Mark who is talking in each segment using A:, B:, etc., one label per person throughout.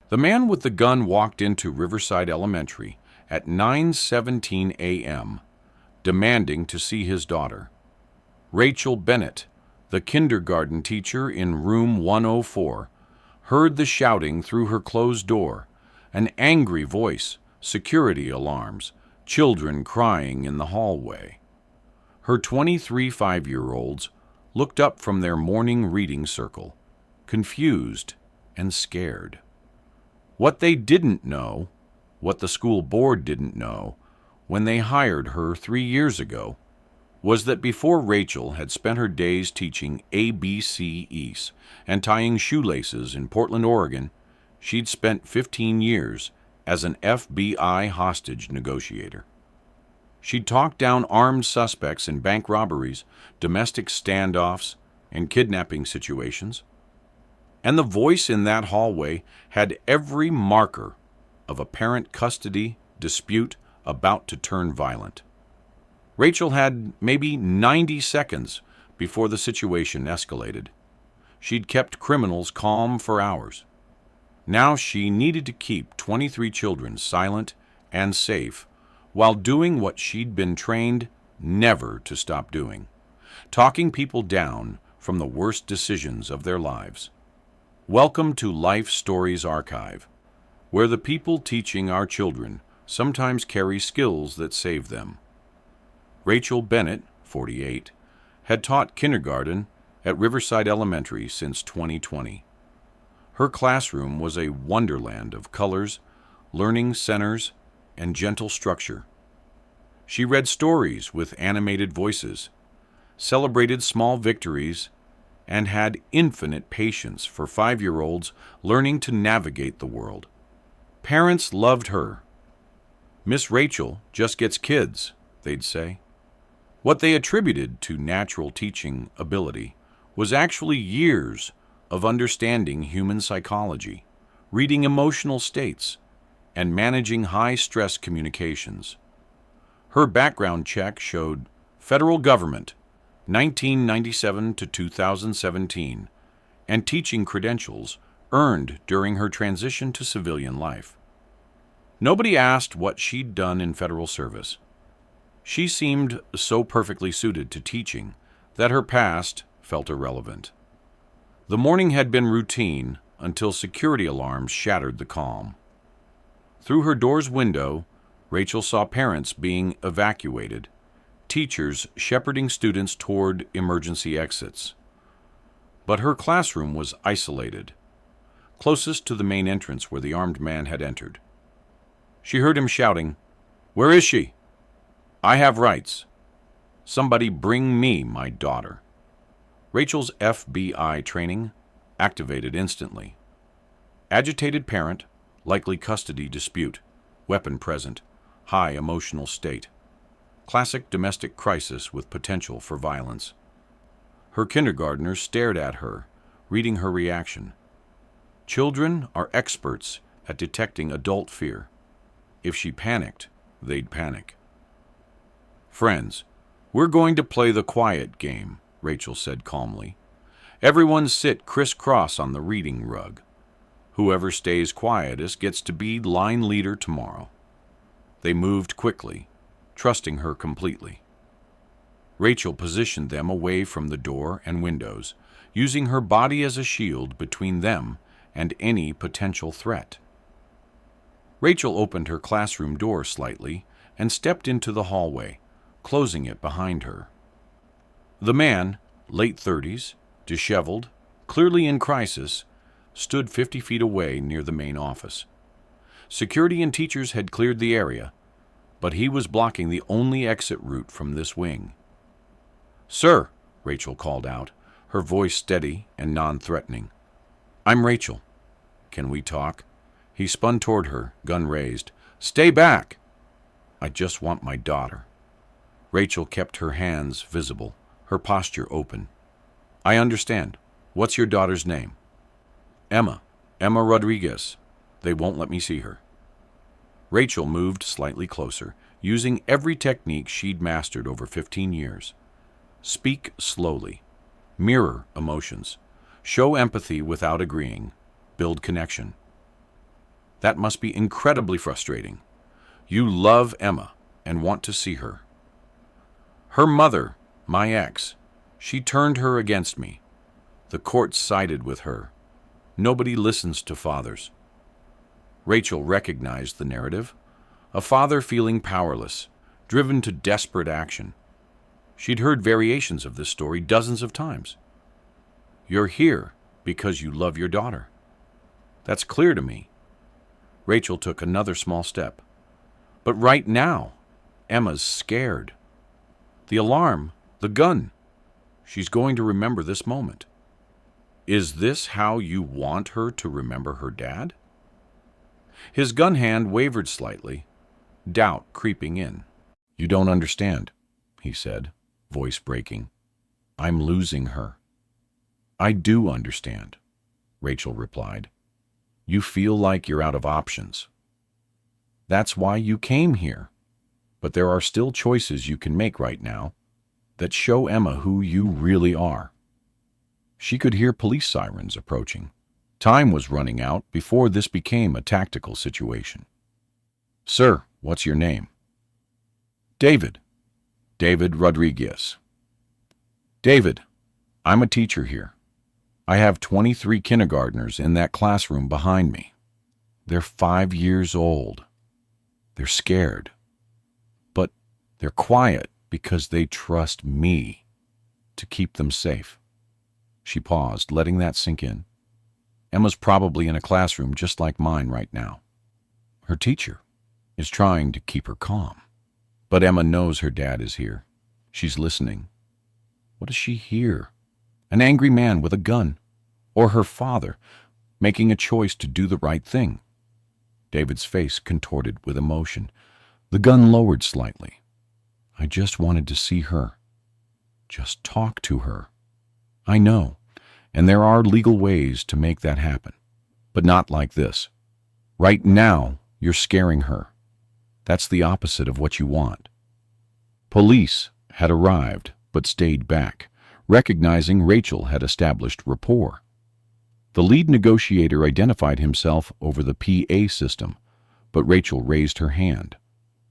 A: The man with the gun walked into Riverside Elementary at 9:17 a.m., demanding to see his daughter. Rachel Bennett, the kindergarten teacher in room 104, heard the shouting through her closed door, an angry voice, security alarms, children crying in the hallway. Her 23 5-year-olds looked up from their morning reading circle, confused and scared. What they didn't know, what the school board didn't know, when they hired her 3 years ago, was that before Rachel had spent her days teaching ABCs and tying shoelaces in Portland, Oregon, she'd spent 15 years as an FBI hostage negotiator. She'd talked down armed suspects in bank robberies, domestic standoffs, and kidnapping situations. And the voice in that hallway had every marker of a parent custody dispute about to turn violent. Rachel had maybe 90 seconds before the situation escalated. She'd kept criminals calm for hours. Now she needed to keep 23 children silent and safe while doing what she'd been trained never to stop doing, talking people down from the worst decisions of their lives. Welcome to Life Stories Archive, where the people teaching our children sometimes carry skills that save them. Rachel Bennett, 48, had taught kindergarten at Riverside Elementary since 2020. Her classroom was a wonderland of colors, learning centers, and gentle structure. She read stories with animated voices, celebrated small victories, and had infinite patience for 5-year-olds learning to navigate the world. Parents loved her. Miss Rachel just gets kids, they'd say. What they attributed to natural teaching ability was actually years of understanding human psychology, reading emotional states, and managing high-stress communications. Her background check showed federal government, 1997 to 2017, and teaching credentials earned during her transition to civilian life. Nobody asked what she'd done in federal service. She seemed so perfectly suited to teaching that her past felt irrelevant. The morning had been routine until security alarms shattered the calm. Through her door's window, Rachel saw parents being evacuated, teachers shepherding students toward emergency exits. But her classroom was isolated, closest to the main entrance where the armed man had entered. She heard him shouting, "Where is she? I have rights. Somebody bring me my daughter." Rachel's FBI training activated instantly. Agitated parent, likely custody dispute, weapon present, high emotional state. Classic domestic crisis with potential for violence. Her kindergartners stared at her, reading her reaction. Children are experts at detecting adult fear. If she panicked, they'd panic. "Friends, we're going to play the quiet game," Rachel said calmly. "Everyone sit crisscross on the reading rug. Whoever stays quietest gets to be line leader tomorrow." They moved quickly, trusting her completely. Rachel positioned them away from the door and windows, using her body as a shield between them and any potential threat. Rachel opened her classroom door slightly and stepped into the hallway, closing it behind her. The man, late 30s, disheveled, clearly in crisis, stood 50 feet away near the main office. Security and teachers had cleared the area, but he was blocking the only exit route from this wing. "Sir," Rachel called out, her voice steady and non-threatening. "I'm Rachel. Can we talk?" He spun toward her, gun raised. "Stay back!" "I just want my daughter." Rachel kept her hands visible, her posture open. "I understand. What's your daughter's name?" "Emma. Emma Rodriguez. They won't let me see her." Rachel moved slightly closer, using every technique she'd mastered over 15 years. Speak slowly. Mirror emotions. Show empathy without agreeing. Build connection. That must be incredibly frustrating. You love Emma and want to see her. Her mother, my ex, she turned her against me. The court sided with her. Nobody listens to fathers. Rachel recognized the narrative. A father feeling powerless, driven to desperate action. She'd heard variations of this story dozens of times. You're here because you love your daughter. That's clear to me. Rachel took another small step. But right now, Emma's scared. The alarm, the gun. She's going to remember this moment. Is this how you want her to remember her dad? His gun hand wavered slightly, doubt creeping in. You don't understand, he said, voice breaking. I'm losing her. I do understand, Rachel replied. You feel like you're out of options. That's why you came here. But there are still choices you can make right now that show Emma who you really are. She could hear police sirens approaching. Time was running out before this became a tactical situation. Sir, what's your name? David. David Rodriguez. David, I'm a teacher here. I have 23 kindergartners in that classroom behind me. They're 5 years old. They're scared. But they're quiet because they trust me to keep them safe. She paused, letting that sink in. Emma's probably in a classroom just like mine right now. Her teacher is trying to keep her calm. But Emma knows her dad is here. She's listening. What does she hear? An angry man with a gun, or her father making a choice to do the right thing? David's face contorted with emotion. The gun lowered slightly. I just wanted to see her. Just talk to her. I know, and there are legal ways to make that happen, but not like this. Right now, you're scaring her. That's the opposite of what you want. Police had arrived, but stayed back, recognizing Rachel had established rapport. The lead negotiator identified himself over the PA system, but Rachel raised her hand,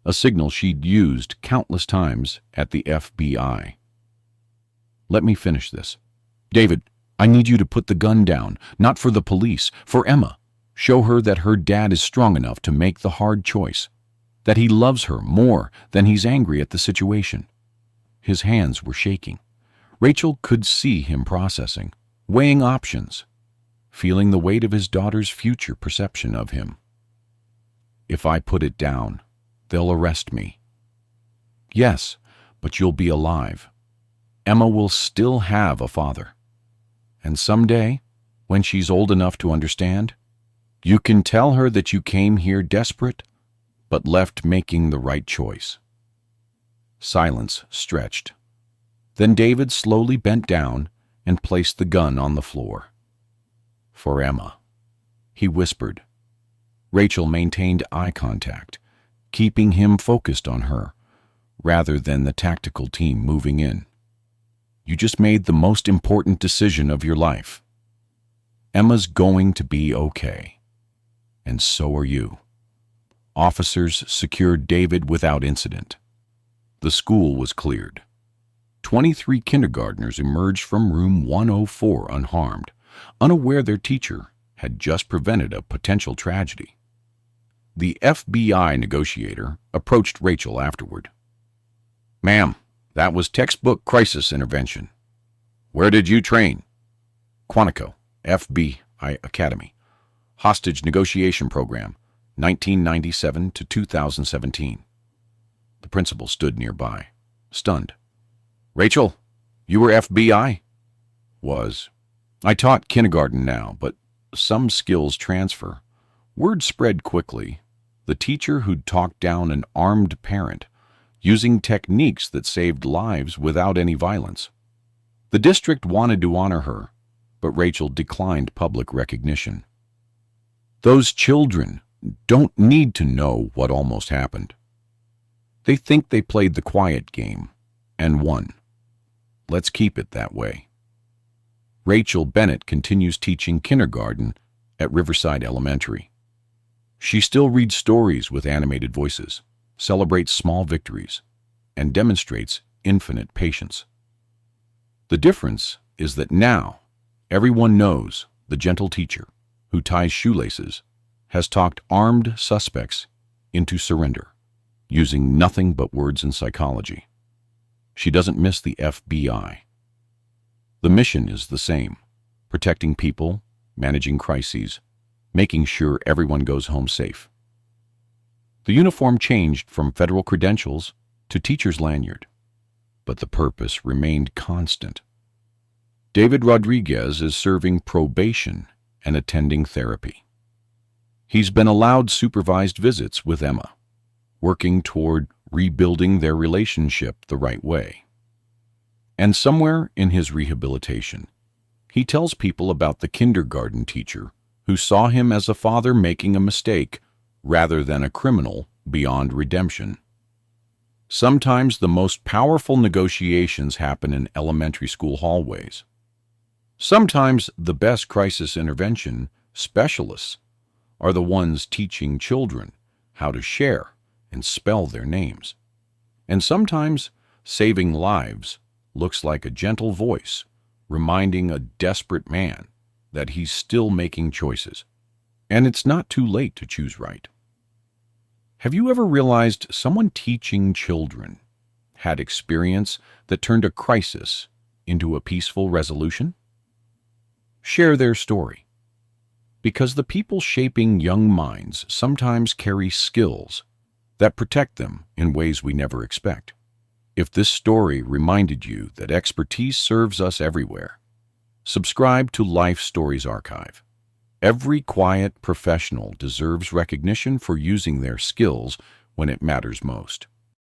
A: a signal she'd used countless times at the FBI. Let me finish this. David, I need you to put the gun down, not for the police, for Emma. Show her that her dad is strong enough to make the hard choice, that he loves her more than he's angry at the situation. His hands were shaking. Rachel could see him processing, weighing options, feeling the weight of his daughter's future perception of him. If I put it down, they'll arrest me. Yes, but you'll be alive. Emma will still have a father. And someday, when she's old enough to understand, you can tell her that you came here desperate, but left making the right choice. Silence stretched. Then David slowly bent down and placed the gun on the floor. For Emma, he whispered. Rachel maintained eye contact, keeping him focused on her, rather than the tactical team moving in. You just made the most important decision of your life. Emma's going to be okay. And so are you. Officers secured David without incident. The school was cleared. 23 kindergartners emerged from room 104 unharmed, unaware their teacher had just prevented a potential tragedy. The FBI negotiator approached Rachel afterward. Ma'am, that was textbook crisis intervention. Where did you train? Quantico, FBI Academy. Hostage negotiation program, 1997 to 2017. The principal stood nearby, stunned. Rachel, you were FBI? Was. I taught kindergarten now, but some skills transfer. Word spread quickly. The teacher who'd talked down an armed parent, using techniques that saved lives without any violence. The district wanted to honor her, but Rachel declined public recognition. Those children don't need to know what almost happened. They think they played the quiet game and won. Let's keep it that way. Rachel Bennett continues teaching kindergarten at Riverside Elementary. She still reads stories with animated voices, celebrates small victories, and demonstrates infinite patience. The difference is that now everyone knows the gentle teacher who ties shoelaces has talked armed suspects into surrender, using nothing but words and psychology. She doesn't miss the FBI. The mission is the same: protecting people, managing crises, making sure everyone goes home safe. The uniform changed from federal credentials to teacher's lanyard, but the purpose remained constant. David Rodriguez is serving probation and attending therapy. He's been allowed supervised visits with Emma, working toward rebuilding their relationship the right way. And somewhere in his rehabilitation, he tells people about the kindergarten teacher who saw him as a father making a mistake rather than a criminal beyond redemption. Sometimes the most powerful negotiations happen in elementary school hallways. Sometimes the best crisis intervention specialists are the ones teaching children how to share and spell their names. And sometimes saving lives looks like a gentle voice reminding a desperate man that he's still making choices, and it's not too late to choose right. Have you ever realized someone teaching children had experience that turned a crisis into a peaceful resolution? Share their story, because the people shaping young minds sometimes carry skills that protect them in ways we never expect. If this story reminded you that expertise serves us everywhere, subscribe to Life Stories Archive. Every quiet professional deserves recognition for using their skills when it matters most.